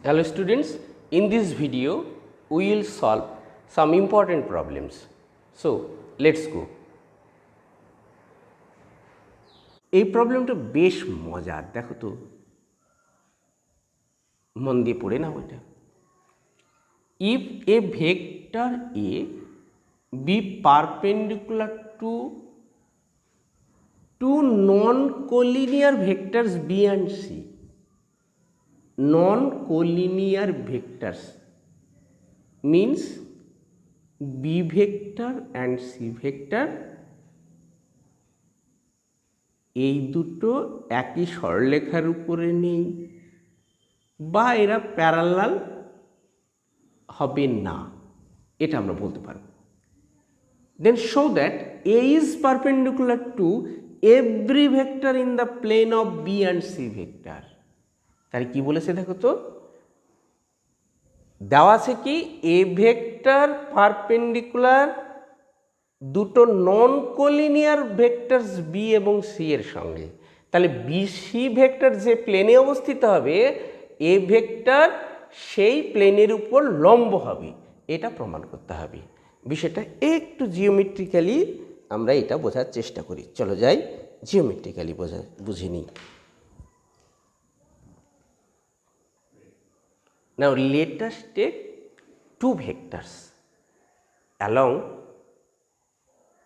Hello students, in this video we will solve some important problems. So let's go. এই প্রবলেমটা বেশ মজার, দেখো তো, মন দিয়ে পড়ে নাও এটা। If a vector A be perpendicular to two non-collinear vectors B and C, non-collinear vectors means B vector and C vector এই দুটো একই সরলরেখার উপরে নেই বা এরা প্যারালাল হবে না, এটা আমরা বলতে পারব। Then show that A is perpendicular to every vector in the plane of B and C vector। তাহলে কি বলেছে দেখো তো, দেওয়া আছে কি A ভেক্টর পারপেন্ডিকুলার দুটো নন কোলিনিয়ার ভেক্টরস বি এবং সি এর সঙ্গে। তাহলে বি সি ভেক্টর যে প্লেনে অবস্থিত হবে এ ভেক্টর সেই প্লেনের উপর লম্ব হবে, এটা প্রমাণ করতে হবে। বিষয়টা একটু জিওমেট্রিক্যালি আমরা এটা বোঝার চেষ্টা করি। চলো যাই জিওমেট্রিক্যালি বুঝে নিই। Now let us take two vectors along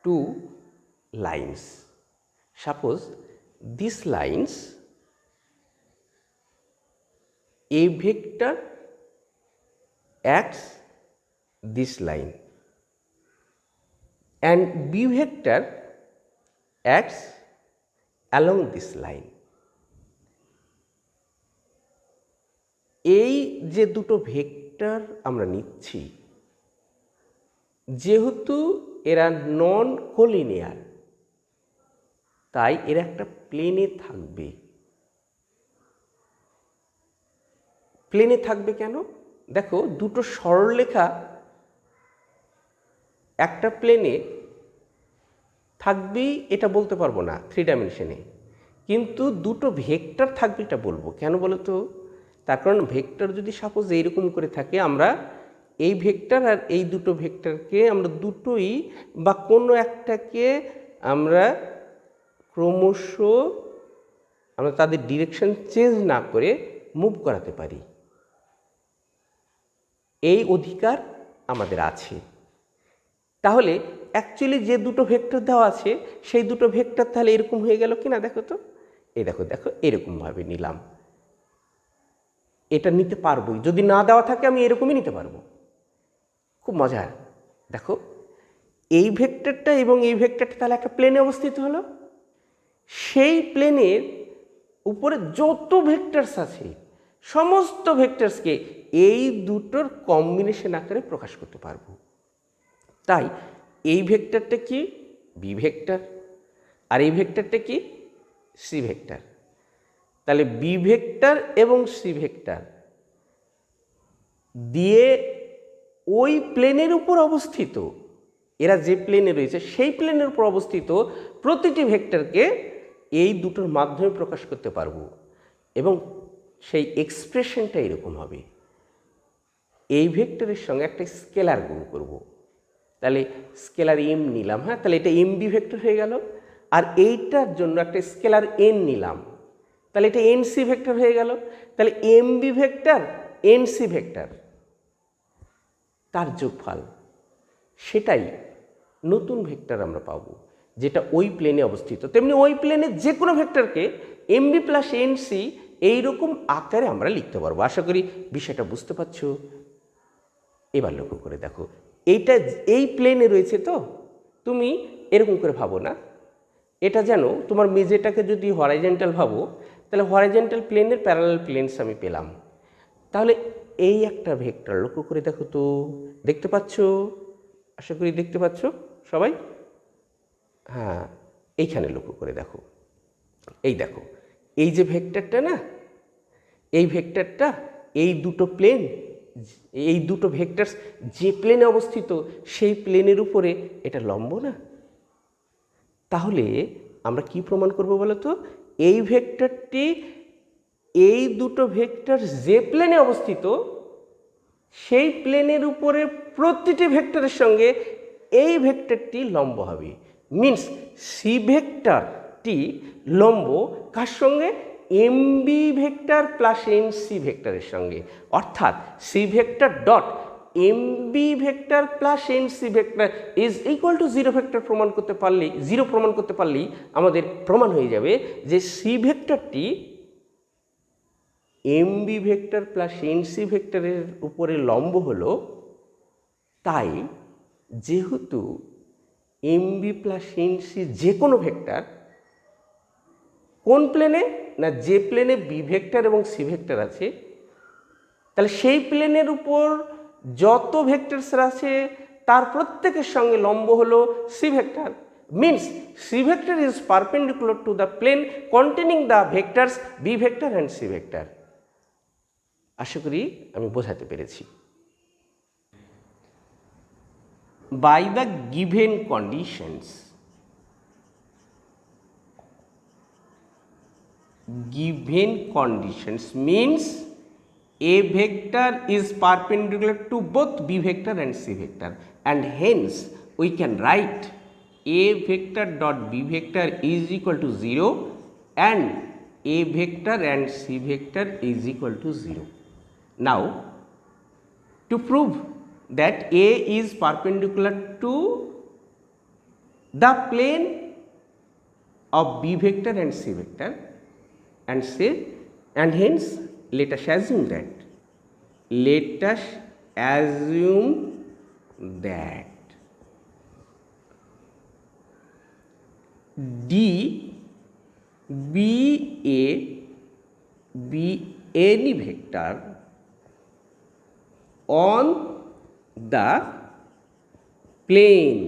two lines. Suppose these lines A vector acts this line and B vector acts along this line. এই যে দুটো ভেক্টর আমরা নিচ্ছি, যেহেতু এরা নন কোলিনিয়ার তাই এরা একটা প্লেনে থাকবে। প্লেনে থাকবে কেন? দেখো, দুটো সরলরেখা একটা প্লেনে থাকবেই এটা বলতে পারবো না থ্রি ডাইমেনশনে, কিন্তু দুটো ভেক্টর থাকবে এটা বলবো। কেন বলো তো? তার কারণ ভেক্টর যদি সাপোজ এইরকম করে থাকে, আমরা এই ভেক্টর আর এই দুটো ভেক্টরকে আমরা দুটোই বা কোনো একটাকে আমরা ক্রমশ আমরা তাদের ডিরেকশন চেঞ্জ না করে মুভ করাতে পারি, এই অধিকার আমাদের আছে। তাহলে অ্যাকচুয়ালি যে দুটো ভেক্টর দেওয়া আছে সেই দুটো ভেক্টর তাহলে এরকম হয়ে গেল কি না? দেখো তো, এই দেখো দেখো এরকমভাবে নিলাম, এটা নিতে পারবোই। যদি না দেওয়া থাকে আমি এরকমই নিতে পারবো। খুব মজার। দেখো, এই ভেক্টরটা এবং এই ভেক্টরটা তাহলে একটা প্লেনে অবস্থিত হলো। সেই প্লেনের উপরে যত ভেক্টরস আছে সমস্ত ভেক্টরসকে এই দুটোর কম্বিনেশন আকারে প্রকাশ করতে পারবো। তাই এই ভেক্টরটা কি? বি ভেক্টর, আর এই ভেক্টরটা কি? C vector. তাহলে বি ভেক্টর এবং সি ভেক্টর দিয়ে ওই প্লেনের উপর অবস্থিত, এরা যে প্লেনে রয়েছে সেই প্লেনের উপর অবস্থিত প্রতিটি ভেক্টরকে এই দুটোর মাধ্যমে প্রকাশ করতে পারবো, এবং সেই এক্সপ্রেশনটা এরকম হবে। এই ভেক্টরের সঙ্গে একটা স্কেলার গুণ করব, তাহলে স্কেলার এম নিলাম, হ্যাঁ, তাহলে এটা এম বি ভেক্টর হয়ে গেল। আর এইটার জন্য একটা স্কেলার এন নিলাম, তাহলে এটা এন সি ভেক্টর হয়ে গেল। তাহলে M B vector N C vector, তার যোগফল, সেটাই নতুন ভেক্টর আমরা পাবো যেটা ওই প্লেনে অবস্থিত। তেমনি ওই প্লেনে যে কোনো ভেক্টরকে M B plus N C এইরকম আকারে আমরা লিখতে পারবো। আশা করি বিষয়টা বুঝতে পারছো। এবার লক্ষ্য করে দেখো, এইটা এই প্লেনে রয়েছে, তো তুমি এরকম করে ভাবো না, এটা যেন তোমার মেঝেটাকে যদি হরাইজন্টাল ভাবো, তাহলে হরাইজন্টাল প্লেনের প্যারালাল প্লেনস আমি পেলাম। তাহলে এই একটা ভেক্টর লক্ষ্য করে দেখো তো, দেখতে পাচ্ছ? আশা করি দেখতে পাচ্ছ সবাই। হ্যাঁ, এইখানে লক্ষ্য করে দেখো, এই দেখো এই যে ভেক্টরটা না, এই ভেক্টরটা এই দুটো প্লেন, এই দুটো ভেক্টরস যে প্লেনে অবস্থিত সেই প্লেনের উপরে এটা লম্ব না। তাহলে আমরা কি প্রমাণ করব বলো তো? এই ভেক্টরটি এই দুটো ভেক্টর যে প্লেনে অবস্থিত সেই প্লেনের উপরে প্রতিটি ভেক্টরের সঙ্গে এই ভেক্টরটি লম্ব হবে। মিন্স সি ভেক্টরটি লম্ব কার সঙ্গে? M B vector plus N C ভেক্টরের সঙ্গে। অর্থাৎ C vector dot M B vector plus N C vector is equal to zero vector প্রমাণ করতে পারলেই আমাদের প্রমাণ হয়ে যাবে যে সি ভেক্টরটি M B vector plus N C ভেক্টরের উপরে লম্ব হলো। তাই যেহেতু M B plus N C যে কোনো ভেক্টর কোন প্লেনে? না, যে প্লেনে বি ভেক্টর এবং সি ভেক্টর আছে, তাহলে সেই প্লেনের উপর যত ভেক্টরস আছে তার প্রত্যেকের সঙ্গে লম্ব হলো c vector. Means c vector is perpendicular to the plane containing the vectors b vector and c vector. আশা করি আমি বোঝাতে পেরেছি। By the given conditions, given conditions means a vector is perpendicular to both b vector and c vector, and hence we can write a vector dot b vector is equal to 0 and a vector and c vector is equal to 0. Now to prove that a is perpendicular to the plane of b vector and c vector, and hence let us assume that D be any vector on the plane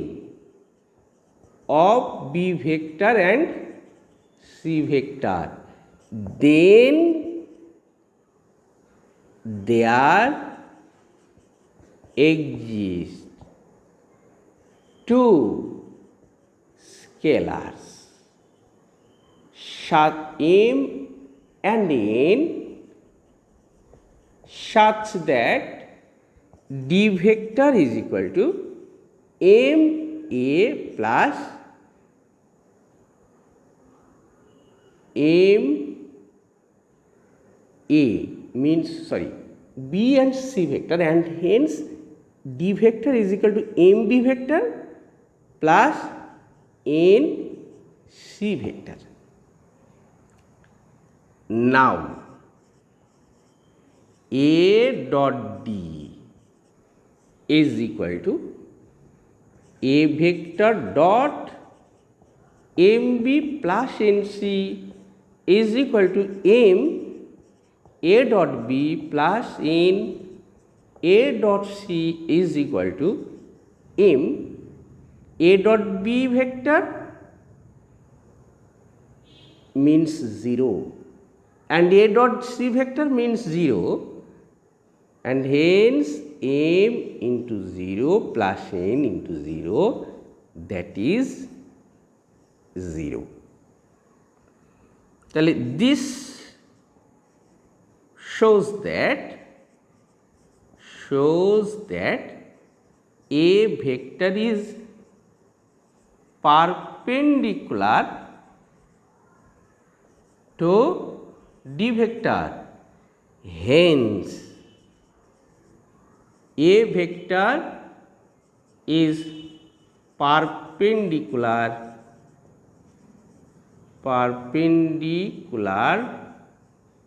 of b vector and c vector, then there exist two scalars such m and n such that d vector is equal to m a plus m a means b and c vector, and hence d vector is equal to m b vector plus n c vector. Now a dot d is equal to a vector dot mb plus nc is equal to m a dot b plus n a dot c is equal to m a dot b vector means 0 and a dot c vector means 0, and hence m into 0 plus n into 0, that is 0. তাহলে this shows that a vector is perpendicular to d vector, hence a vector is perpendicular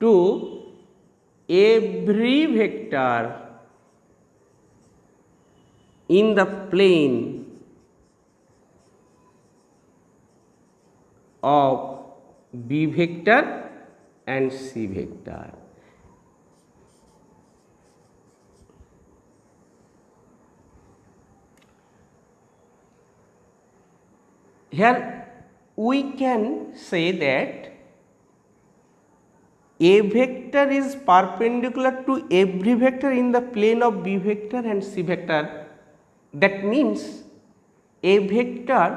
to every vector in the plane of b vector and c vector. Here we can say that a vector is perpendicular to every vector in the plane of b vector and c vector. That means a vector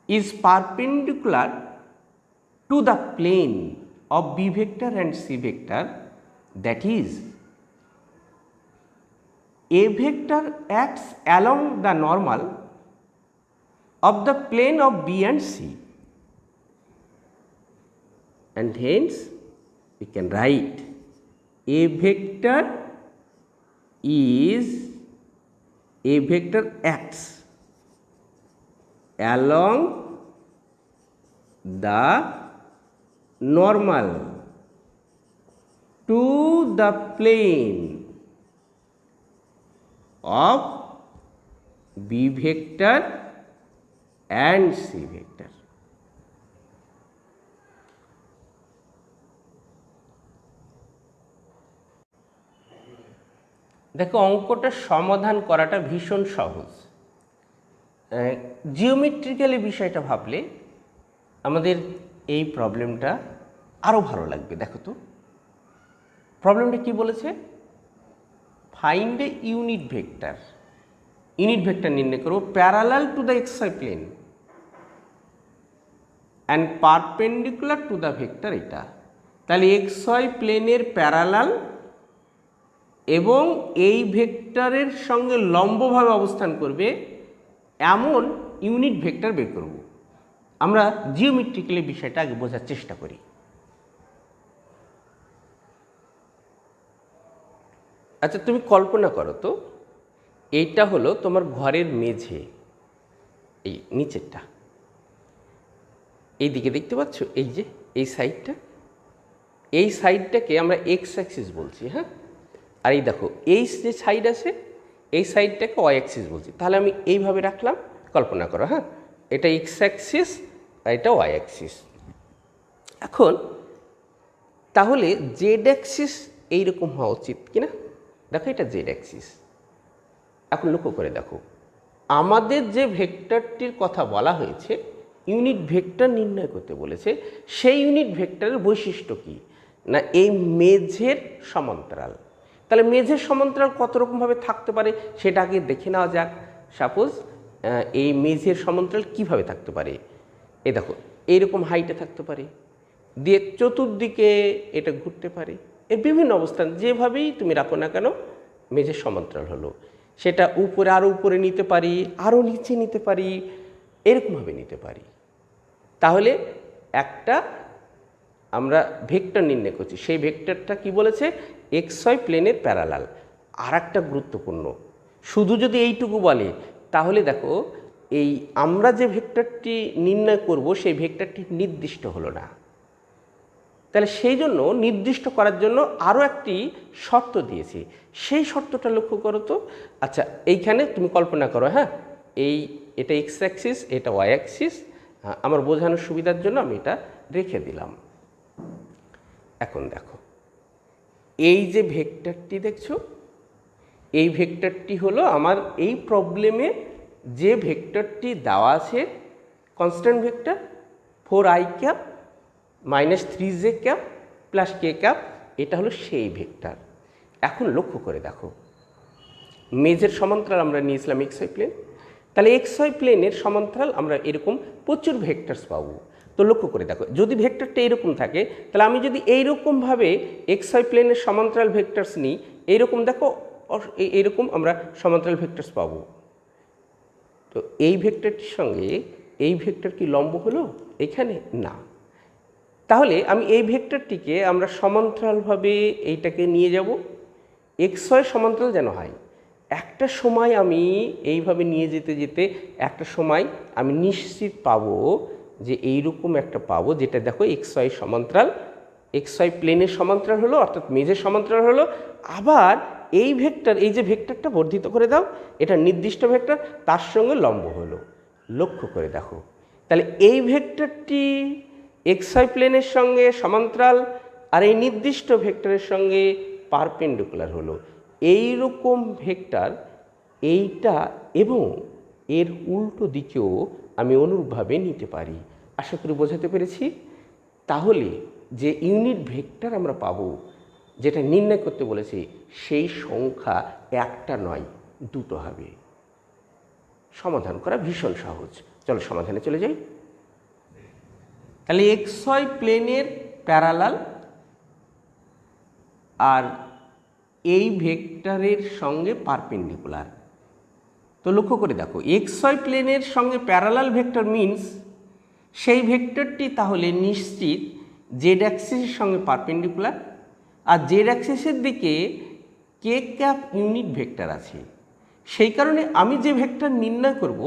is perpendicular to the plane of B vector and C vector, that is A vector acts along the normal of the plane of B and C, and hence we can write A vector acts along the normal to the plane of B vector and C vector. দেখো অঙ্কটা সমাধান করাটা ভীষণ সহজ। Geometrically বিষয়টা ভাবলে আমাদের এই প্রবলেমটা আরও ভালো লাগবে। দেখো তো প্রবলেমটা কি বলেছে, ফাইন্ড এ ইউনিট ভেক্টর নির্ণয় করব parallel to the XI plain and perpendicular to the vector. এটা তাহলে এক্সআই প্লেনের প্যারালাল এবং এই ভেক্টরের সঙ্গে লম্বভাবে অবস্থান করবে এমন ইউনিট ভেক্টর বের করব। আমরা জিওমেট্রিক্যালি বিষয়টা আগে বোঝার চেষ্টা করি। আচ্ছা তুমি কল্পনা করো তো, এইটা হলো তোমার ঘরের মেঝে, এই নিচেরটা, এই দিকে দেখতে পাচ্ছ, এই যে এই সাইডটাকে আমরা এক্স অ্যাক্সিস বলছি। হ্যাঁ, আর এই দেখো এই যে সাইড আছে এই সাইডটাকে ওয়াই অ্যাক্সিস বলছি। তাহলে আমি এইভাবে রাখলাম, কল্পনা করো। হ্যাঁ, এটা এক্স অ্যাক্সিস আর এটা ওয়াই অ্যাক্সিস। এখন তাহলে জেড অ্যাক্সিস এইরকম হওয়া উচিত কিনা? দেখো এটা জেড অ্যাক্সিস। এখন লক্ষ্য করে দেখো আমাদের যে ভেক্টরটির কথা বলা হয়েছে, ইউনিট ভেক্টর নির্ণয় করতে বলেছে, সেই ইউনিট ভেক্টরের বৈশিষ্ট্য কী না এই মেঝের সমান্তরাল। তাহলে মেঝের সমান্তরাল কত রকমভাবে থাকতে পারে সেটা আগে দেখে নেওয়া যাক। সাপোজ এই মেঝের সমান্তরাল কিভাবে থাকতে পারে, এই দেখো এইরকম হাইটে থাকতে পারে, দিয়ে চতুর্দিকে এটা ঘুরতে পারে, এর বিভিন্ন অবস্থান যেভাবেই তুমি রাখো না কেন মেঝের সমান্তরাল হলো। সেটা উপরে আরও উপরে নিতে পারি, আরও নিচে নিতে পারি, এরকমভাবে নিতে পারি। তাহলে একটা আমরা ভেক্টর নির্ণয় করছি, সেই ভেক্টরটা কি বলেছে, এক্সওয়াই প্লেনের প্যারালাল। আর একটা গুরুত্বপূর্ণ, শুধু যদি এইটুকু বলে তাহলে দেখো এই আমরা যে ভেক্টরটি নির্ণয় করব সেই ভেক্টরটি নির্দিষ্ট হলো না। তাহলে সেই জন্য নির্দিষ্ট করার জন্য আরও একটি শর্ত দিয়েছি, সেই শর্তটা লক্ষ্য করো তো। আচ্ছা এইখানে তুমি কল্পনা করো, হ্যাঁ এটা এক্স অ্যাক্সিস, এটা ওয়াই অ্যাক্সিস। আমার বোঝানোর সুবিধার জন্য আমি এটা রেখে দিলাম। এখন দেখো এই যে ভেক্টরটি দেখছো, এই ভেক্টরটি হলো আমার এই প্রবলেমে যে ভেক্টরটি দেওয়া আছে, constant vector 4i cap -3j cap plus k cap, এটা হলো সেই ভেক্টর। এখন লক্ষ্য করে দেখো মেঝের সমান্তরাল আমরা নিয়েছিলাম এক্সওয়াই প্লেন, তাহলে এক্সওয়াই প্লেনের সমান্তরাল আমরা এরকম প্রচুর ভেক্টরস পাবো। তো লক্ষ্য করে দেখো যদি ভেক্টরটা এরকম থাকে, তাহলে আমি যদি এইরকমভাবে এক্সওয়াই প্লেনের সমান্তরাল ভেক্টরস নিই, এইরকম দেখো এইরকম আমরা সমান্তরাল ভেক্টরস পাবো। তো এই ভেক্টরটির সঙ্গে এই ভেক্টর কি লম্ব হলো এখানে? না। তাহলে আমি এই ভেক্টরটিকে আমরা সমান্তরালভাবে এইটাকে নিয়ে যাব, এক্সওয়াই সমান্তরাল যেন হয়। একটা সময় আমি এইভাবে নিয়ে যেতে যেতে একটা সময় আমি নিশ্চিত পাবো যে এইরকম একটা পাবো, যেটা দেখো এক্সওয়াই সমান্তরাল, এক্সওয়াই প্লেনের সমান্তরাল হলো, অর্থাৎ মেঝের সমান্তরাল হলো। আবার এই ভেক্টর, এই যে ভেক্টরটা বর্ধিত করে দাও, এটা নির্দিষ্ট ভেক্টর, তার সঙ্গে লম্ব হলো। লক্ষ্য করে দেখো তাহলে এই ভেক্টরটি এক্সওয়াই প্লেনের সঙ্গে সমান্তরাল আর এই নির্দিষ্ট ভেক্টরের সঙ্গে পারপেন্ডিকুলার হলো। এই রকম ভেক্টর এইটা এবং এর উল্টো দিকেও আমি অনুরূপভাবে নিতে পারি। আশা করি বোঝাতে পেরেছি। তাহলে যে ইউনিট ভেক্টর আমরা পাবো, যেটা নির্ণয় করতে বলেছি, সেই সংখ্যা একটা নয়, দুটো হবে। সমাধান করা ভীষণ সহজ। চলো সমাধানে চলে যাই। তাহলে XY প্লেনের প্যারালাল আর এই ভেক্টরের সঙ্গে পারপেন্ডিকুলার। তো লক্ষ্য করে দেখো, XY প্লেনের সঙ্গে প্যারালাল ভেক্টর মিনস সেই ভেক্টরটি তাহলে নিশ্চিত জেড অ্যাক্সিসের সঙ্গে পারপেন্ডিকুলার, আর জেড অ্যাক্সিসের দিকে কে ক্যাপ ইউনিট ভেক্টর আছে। সেই কারণে আমি যে ভেক্টর নির্ণয় করব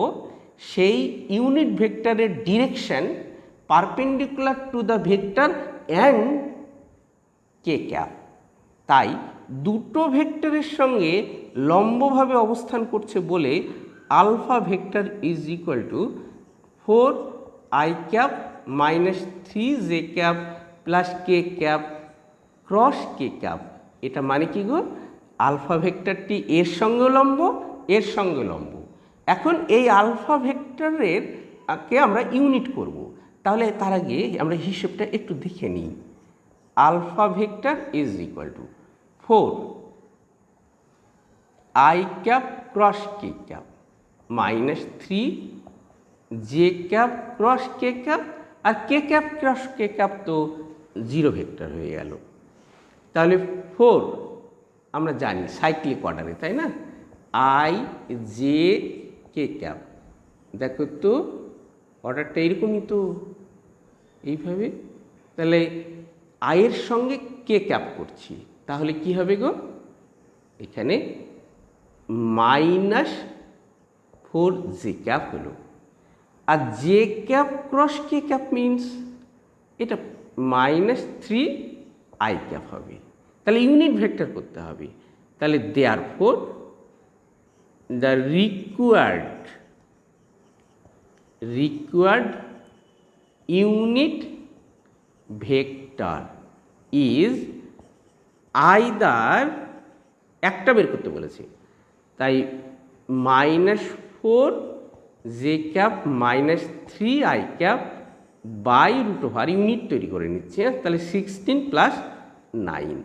সেই ইউনিট ভেক্টরের direction perpendicular to the vector and K cap. তাই দুটো ভেক্টরের সঙ্গে লম্বভাবে অবস্থান করছে বলে alpha vector is equal to 4i cap minus 3j cap plus K cap cross K cap. এটা মানে কি গো, আলফা ভেক্টরটি এর সঙ্গে লম্ব, এর সঙ্গে লম্ব। এখন এই আলফা ভেক্টরের কে আমরা ইউনিট করব, তাহলে তার আগে আমরা হিসেবটা একটু দেখে নিই। Alpha vector is equal to 4i cap cross K cap minus 3j cap cross K cap, আর কে ক্যাপ ক্রস কে ক্যাপ তো জিরো ভেক্টর হয়ে গেল। তাহলে 4 আমরা জানি সাইক্লিক অর্ডারে, তাই না? i j কে ক্যাপ, দেখো তো অর্ডারটা এরকমই তো, এইভাবে। তাহলে আয়ের সঙ্গে কে ক্যাপ করছি, তাহলে কি হবে গো, এখানে মাইনাস 4j ক্যাপ হলো। আর জে ক্যাপ ক্রস কে ক্যাপ মিনস এটা মাইনাস 3i ক্যাপ হবে। তাহলে ইউনিট ভেক্টর করতে হবে। তাহলে therefore the required unit vector is either, একটা বের করতে বলেছে, তাই minus 4j cap minus 3i cap by root over, unit তৈরি করে নিচ্ছে, তাহলে 16 প্লাস 9,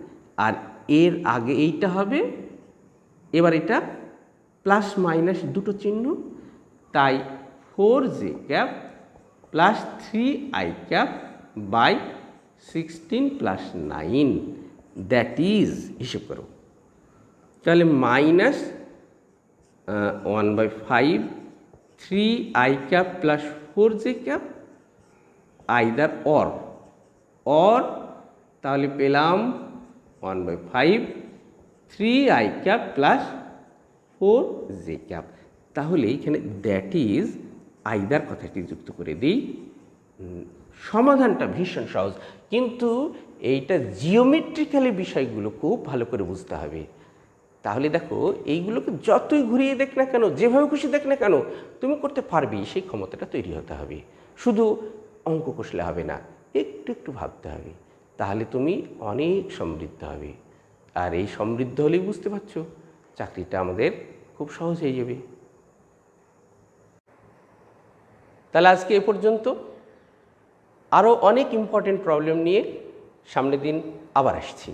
আর এর আগে এইটা হবে, এবার এটা প্লাস মাইনাস দুটো চিহ্ন, তাই 4j cap plus 3i cap by 16 plus 9, that is, হিসেব করো, তাহলে minus 1/5 3i cap plus 4j cap either or, তাহলে পেলাম 1/5 3i cap plus 4j cap. তাহলে এখানে দ্যাট ইজ আইদার কথাটি যুক্ত করে দিই। সমাধানটা ভীষণ সহজ, কিন্তু এইটা জিওমেট্রিক্যালি বিষয়গুলো খুব ভালো করে বুঝতে হবে। তাহলে দেখো, এইগুলোকে যতই ঘুরিয়ে দেখ না কেন, যেভাবে খুশি দেখ না কেন, তুমি করতে পারবি, সেই ক্ষমতাটা তৈরি হতে হবে। শুধু অঙ্ক কষলে হবে না, একটু একটু ভাবতে হবে, তাহলে তুমি অনেক সমৃদ্ধ হবে। আর এই সমৃদ্ধ হলেই বুঝতে পারছো চাকরিটা আমাদের খুব সহজ হয়ে যাবে। তাহলে আজকে এ পর্যন্ত। আরও অনেক ইম্পর্টেন্ট প্রবলেম নিয়ে সামনের দিন আবার আসছি।